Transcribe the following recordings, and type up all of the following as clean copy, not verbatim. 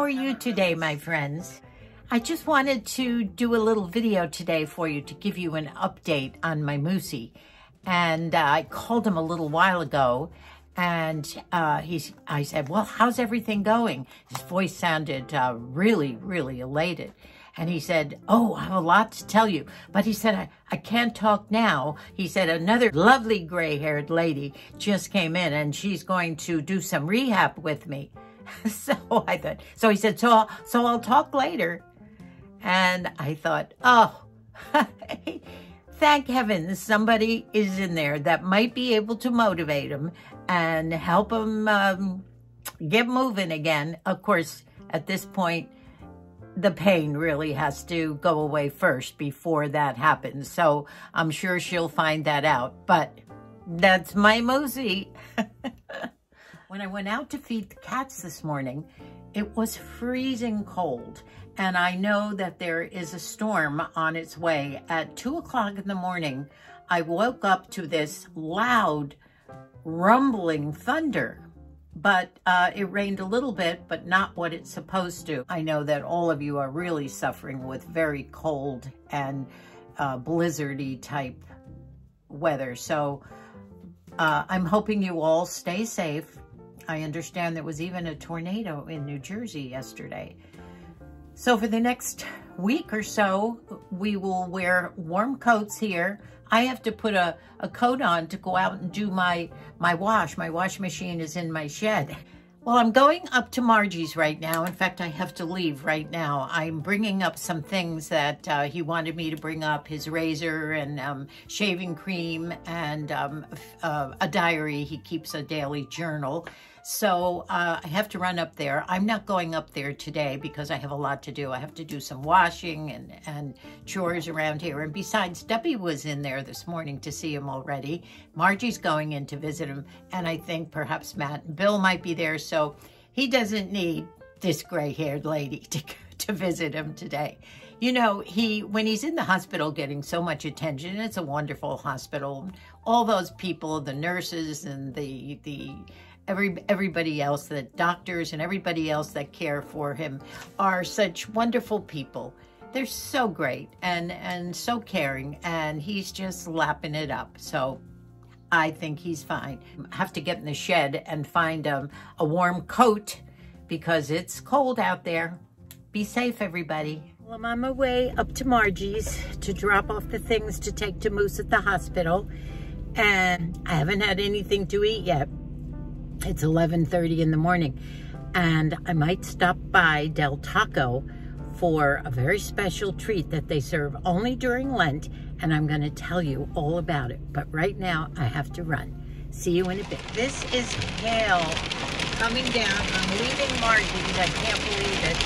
are you today, my friends? I just wanted to do a little video today for you to give you an update on my Moosie. And I called him a little while ago, and I said, well, how's everything going? His voice sounded really, really elated. And he said, oh, I have a lot to tell you. But he said, I can't talk now. He said, another lovely gray-haired lady just came in, and she's going to do some rehab with me. So I thought, so he said, so I'll talk later. And I thought, oh, thank heavens somebody is in there that might be able to motivate him and help him get moving again. Of course, at this point, the pain really has to go away first before that happens. So I'm sure she'll find that out. But that's my Moosie. When I went out to feed the cats this morning, it was freezing cold. And I know that there is a storm on its way. At 2 o'clock in the morning, I woke up to this loud rumbling thunder. But it rained a little bit, but not what it's supposed to. I know that all of you are really suffering with very cold and blizzardy type weather. So I'm hoping you all stay safe. I understand there was even a tornado in New Jersey yesterday. So for the next week or so, we will wear warm coats here. I have to put a coat on to go out and do my wash. My wash machine is in my shed. Well, I'm going up to Margie's right now. In fact, I have to leave right now. I'm bringing up some things that he wanted me to bring up, his razor and shaving cream and a diary. He keeps a daily journal. So I have to run up there. I'm not going up there today because I have a lot to do. I have to do some washing and chores around here. And besides, Debbie was in there this morning to see him already. Margie's going in to visit him. And I think perhaps Matt and Bill might be there. So he doesn't need this gray-haired lady to visit him today. You know, when he's in the hospital getting so much attention, it's a wonderful hospital. All those people, the nurses and everybody else, the doctors and everybody else that care for him are such wonderful people. They're so great and so caring, and he's just lapping it up. So I think he's fine. I have to get in the shed and find a warm coat because it's cold out there. Be safe, everybody. Well, I'm on my way up to Margie's to drop off the things to take to Moose at the hospital, and I haven't had anything to eat yet. It's 11:30 in the morning, and I might stop by Del Taco for a very special treat that they serve only during Lent, and I'm going to tell you all about it. But right now, I have to run. See you in a bit. This is hail coming down. I'm leaving Margie's. I can't believe it.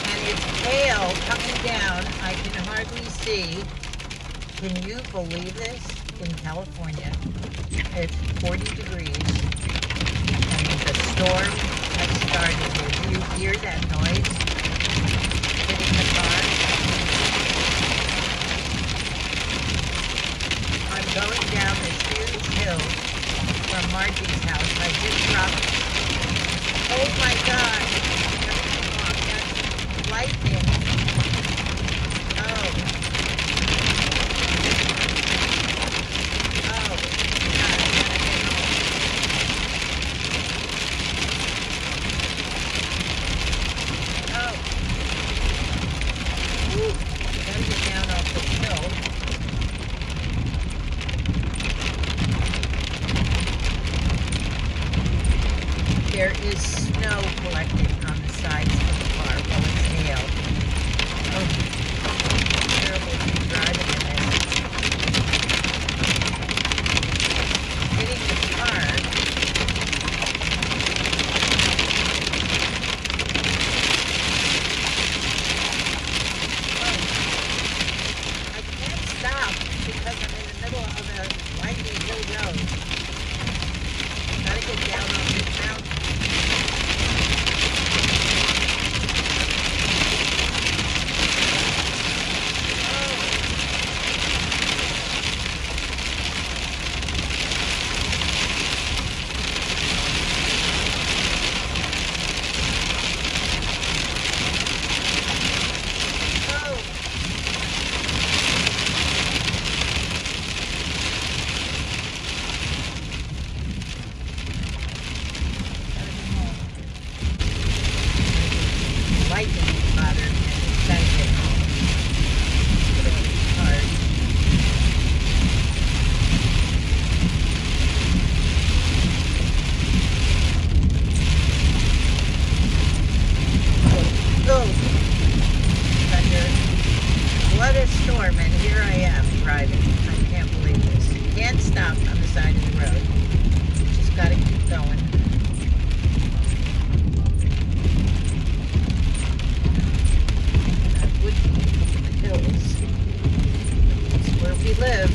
And it's hail coming down. I can hardly see. Can you believe this? In California, it's 40 degrees. The storm has started. Do you hear that noise hitting the car? I'm going down this huge hill from Margie's house. I just dropped. Oh my God! That's lightning. Oh. There is snow collecting What a storm, and here I am driving. I can't believe this. Can't stop on the side of the road. Just gotta keep going. That would be the hills. That's where we live.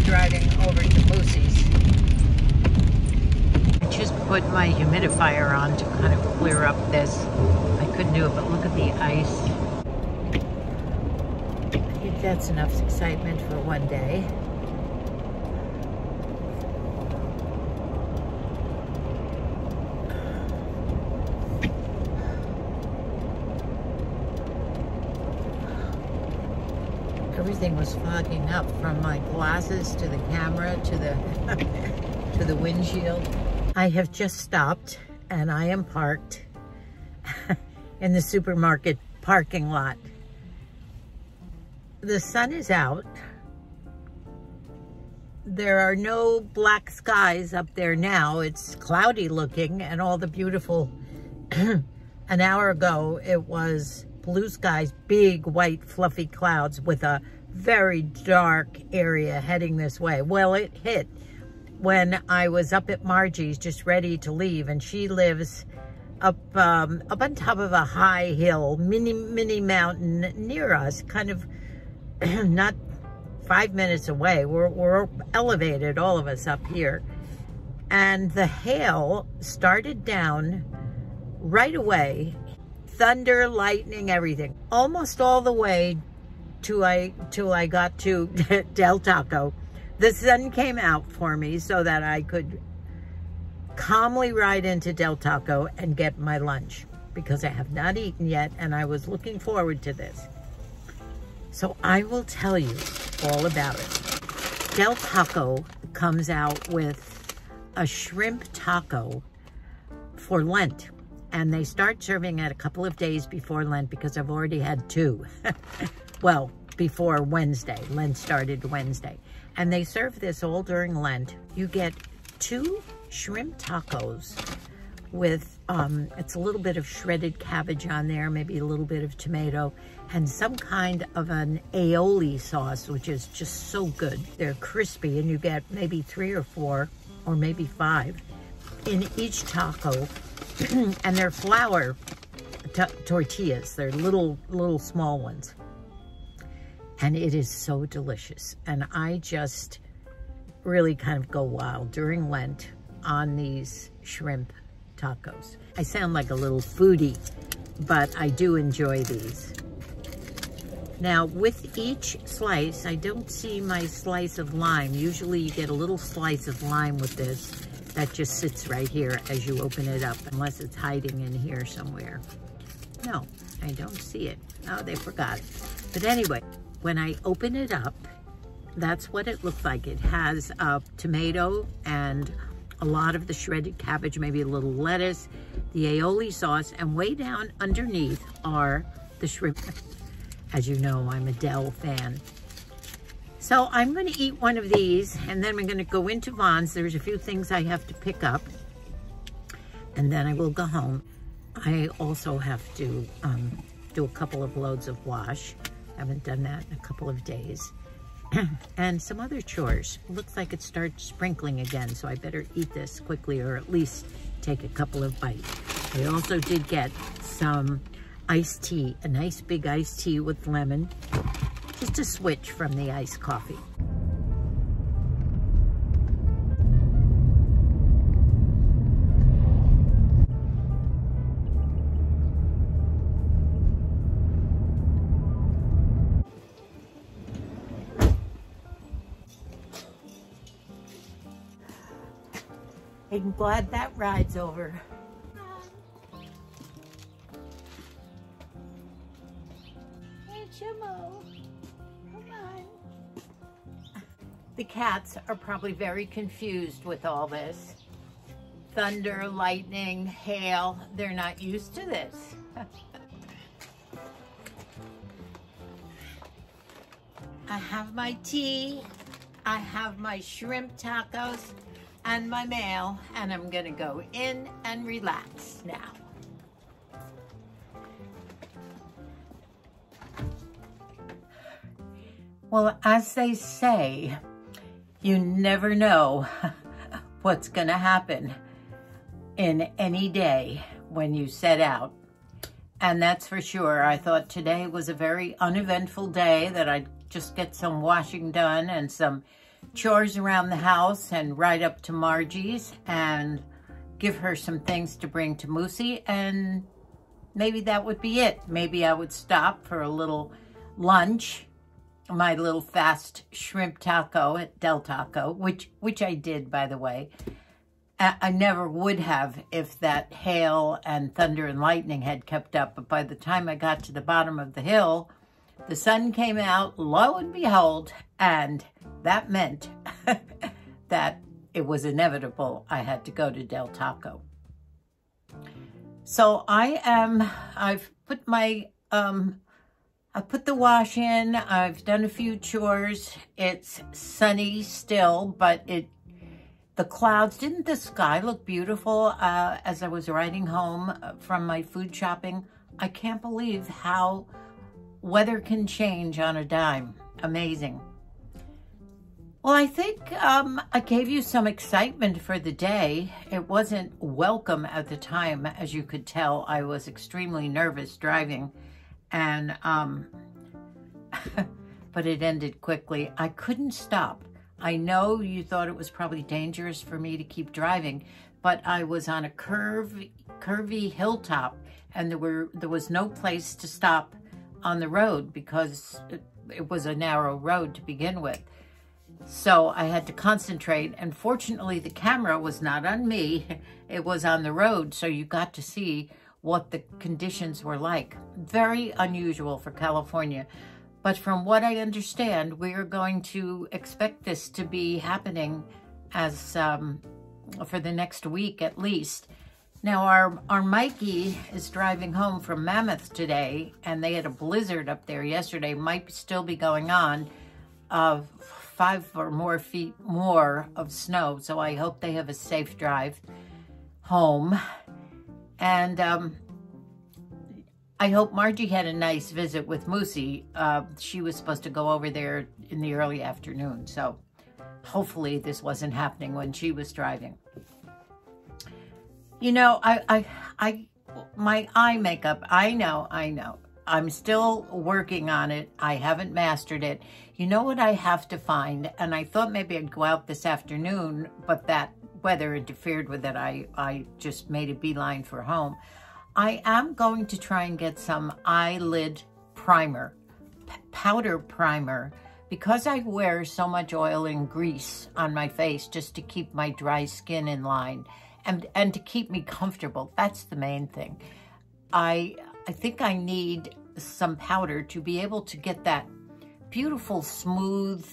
Driving over to Moosie's. I just put my humidifier on to kind of clear up this. I couldn't do it, but look at the ice. I think that's enough excitement for one day. Everything was fogging up, from my glasses to the camera to the to the windshield. I have just stopped and I am parked in the supermarket parking lot. The sun is out. There are no black skies up there now. It's cloudy looking, and all the beautiful an hour ago it was blue skies, big white fluffy clouds with a very dark area heading this way. Well, it hit when I was up at Margie's just ready to leave, and she lives up on top of a high hill, mini mountain near us, kind of not 5 minutes away. We're elevated, all of us up here. And the hail started down right away. Thunder, lightning, everything. Almost all the way till I got to Del Taco. The sun came out for me so that I could calmly ride into Del Taco and get my lunch, because I have not eaten yet and I was looking forward to this. So I will tell you all about it. Del Taco comes out with a shrimp taco for Lent. And they start serving it a couple of days before Lent, because I've already had two. Well, before Wednesday. Lent started Wednesday. And they serve this all during Lent. You get 2 shrimp tacos with, it's a little bit of shredded cabbage on there, maybe a little bit of tomato, and some kind of an aioli sauce, which is just so good. They're crispy, and you get maybe 3 or 4, or maybe 5 in each taco. And they're flour tortillas. They're little small ones. And it is so delicious. And I just really kind of go wild during Lent on these shrimp tacos. I sound like a little foodie, but I do enjoy these. Now, with each slice, I don't see my slice of lime. Usually you get a little slice of lime with this. That just sits right here as you open it up, unless it's hiding in here somewhere. No, I don't see it. Oh, they forgot it. But anyway, when I open it up, that's what it looks like. It has tomato and a lot of the shredded cabbage, maybe a little lettuce, the aioli sauce, and way down underneath are the shrimp. As you know, I'm a Del fan. So I'm going to eat one of these, and then we're going to go into Vaughn's. There's a few things I have to pick up, and then I will go home. I also have to do a couple of loads of wash Haven't done that in a couple of days. And some other chores. Looks like it starts sprinkling again, so I better eat this quickly or at least take a couple of bites. I also did get some iced tea, a nice big iced tea with lemon, just a switch from the iced coffee. I'm glad that ride's over. Hey, Chimo, come on. The cats are probably very confused with all this. Thunder, lightning, hail, they're not used to this. I have my tea, I have my shrimp tacos, and my mail, and I'm gonna go in and relax now. Well, as they say, you never know what's gonna happen in any day when you set out. And that's for sure. I thought today was a very uneventful day, that I'd just get some washing done and some chores around the house and ride up to Margie's and give her some things to bring to Moosie, and maybe that would be it. Maybe I would stop for a little lunch, my little fast shrimp taco at Del Taco, which I did, by the way. I never would have if that hail and thunder and lightning had kept up, but by the time I got to the bottom of the hill, the sun came out, lo and behold, and that meant that it was inevitable I had to go to Del Taco. So I've put my, I put the wash in, I've done a few chores. It's sunny still, but the clouds, didn't the sky look beautiful as I was riding home from my food shopping? I can't believe how weather can change on a dime. Amazing. Well, I think I gave you some excitement for the day. It wasn't welcome at the time. As you could tell, I was extremely nervous driving, and but it ended quickly. I couldn't stop. I know you thought it was probably dangerous for me to keep driving, but I was on a curvy hilltop, and there was no place to stop on the road because it was a narrow road to begin with. So I had to concentrate, and fortunately the camera was not on me, it was on the road, so you got to see what the conditions were like. Very unusual for California, but from what I understand, we are going to expect this to be happening as for the next week at least. Now our Mikey is driving home from Mammoth today, and they had a blizzard up there yesterday, might still be going on, 5 or more feet more of snow, so I hope they have a safe drive home. And I hope Margie had a nice visit with Moosie. She was supposed to go over there in the early afternoon, so hopefully this wasn't happening when she was driving. You know, my eye makeup, I know. I'm still working on it. I haven't mastered it. You know what I have to find? And I thought maybe I'd go out this afternoon, but that weather interfered with it. I just made a beeline for home. I am going to try and get some eyelid primer, powder primer, because I wear so much oil and grease on my face just to keep my dry skin in line and to keep me comfortable. That's the main thing. I think I need some powder to be able to get that beautiful, smooth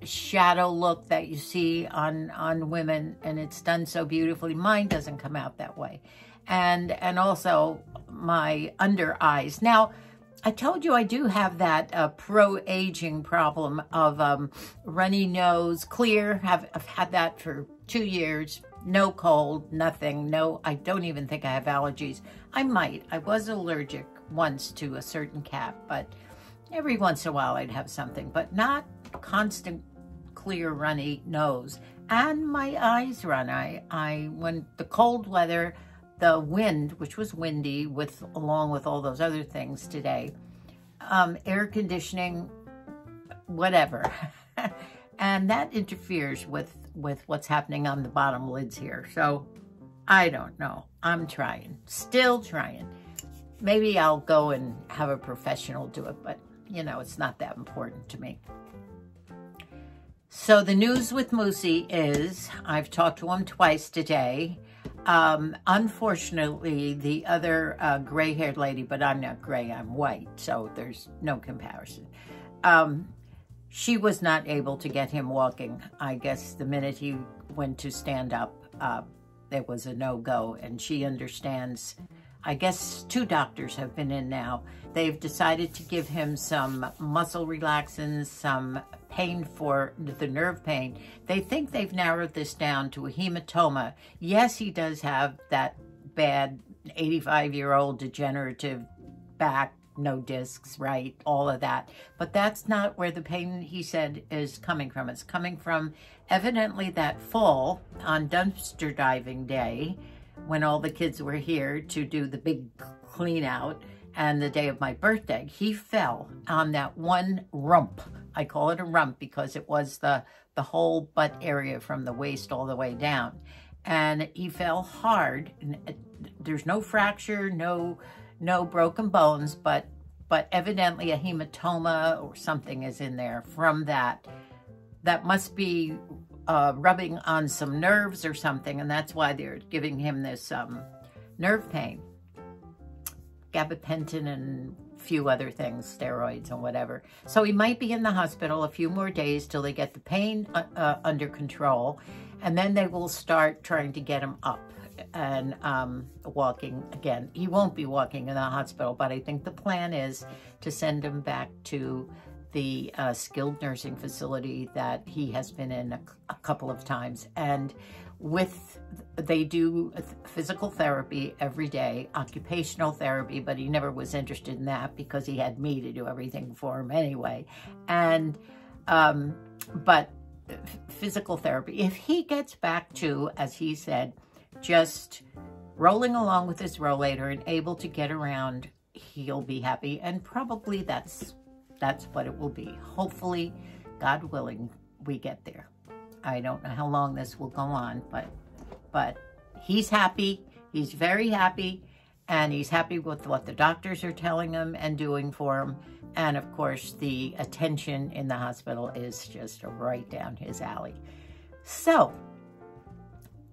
shadow look that you see on women, and it's done so beautifully. Mine doesn't come out that way. And also my under eyes. Now, I told you I do have that pro-aging problem of runny nose, clear. I've had that for 2 years. No cold, nothing. No, I don't even think I have allergies. I might. I was allergic once to a certain cat, but Every once in a while I'd have something, but not constant, clear, runny nose. And my eyes run. When the cold weather, the wind, which was windy, along with all those other things today, air conditioning, whatever. And that interferes with what's happening on the bottom lids here. So I don't know. I'm trying, still trying. Maybe I'll go and have a professional do it, but you know, it's not that important to me. So the news with Moosie is, I've talked to him twice today. Unfortunately, the other gray-haired lady, but I'm not gray, I'm white, so there's no comparison. She was not able to get him walking. I guess the minute he went to stand up, it was a no-go, and she understands. I guess 2 doctors have been in now. They've decided to give him some muscle relaxants, some pain for the nerve pain. They think they've narrowed this down to a hematoma. Yes, he does have that bad 85-year-old degenerative back, no discs, right? All of that. But that's not where the pain, he said, is coming from. It's coming from evidently that fall on dumpster diving day, when all the kids were here to do the big clean out, and the day of my birthday, he fell on that one rump. I call it a rump because it was the whole butt area from the waist all the way down. And he fell hard. There's no fracture, no broken bones, but evidently a hematoma or something is in there from that. That must be rubbing on some nerves or something, and that's why they're giving him this nerve pain. Gabapentin and a few other things, steroids and whatever. So he might be in the hospital a few more days till they get the pain under control, and then they will start trying to get him up and walking again. He won't be walking in the hospital, but I think the plan is to send him back to the skilled nursing facility that he has been in a couple of times. And they do physical therapy every day, occupational therapy, but he never was interested in that because he had me to do everything for him anyway. And, but physical therapy, if he gets back to, as he said, just rolling along with his rollator and able to get around, he'll be happy. And probably that's what it will be. Hopefully, God willing, we get there. I don't know how long this will go on, but he's happy. He's very happy, and he's happy with what the doctors are telling him and doing for him. And of course, the attention in the hospital is just right down his alley. So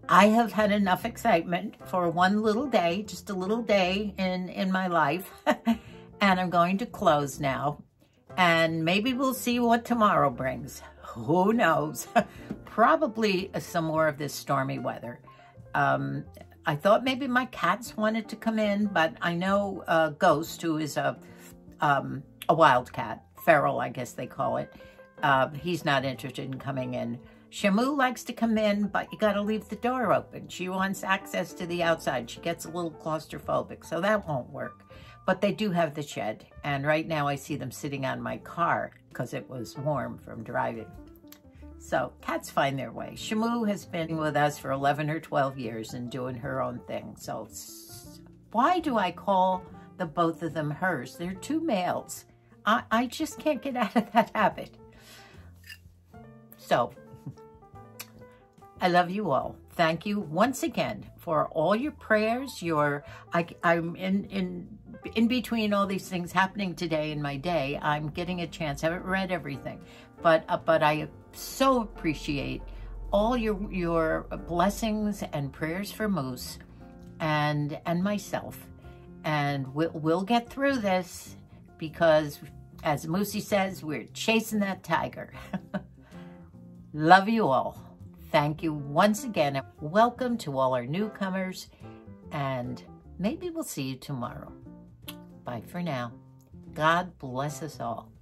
I have had enough excitement for one little day, just a little day in my life. And I'm going to close now. And maybe we'll see what tomorrow brings. Who knows? Probably some more of this stormy weather. I thought maybe my cats wanted to come in, but I know Ghost, who is a wild cat, feral, I guess they call it. He's not interested in coming in. Shamu likes to come in, but you got to leave the door open. She wants access to the outside. She gets a little claustrophobic, so that won't work. But they do have the shed, and right now I see them sitting on my car because it was warm from driving. So cats find their way. Shamu has been with us for 11 or 12 years and doing her own thing. So why do I call the both of them hers? They're 2 males. I just can't get out of that habit. So I love you all. Thank you once again for all your prayers. I'm in between all these things happening today in my day. I'm getting a chance. I haven't read everything, but I so appreciate all your blessings and prayers for Moose and myself. And we'll get through this because, as Moosie says, we're chasing that tiger. Love you all. Thank you once again. Welcome to all our newcomers, and maybe we'll see you tomorrow. Bye for now. God bless us all.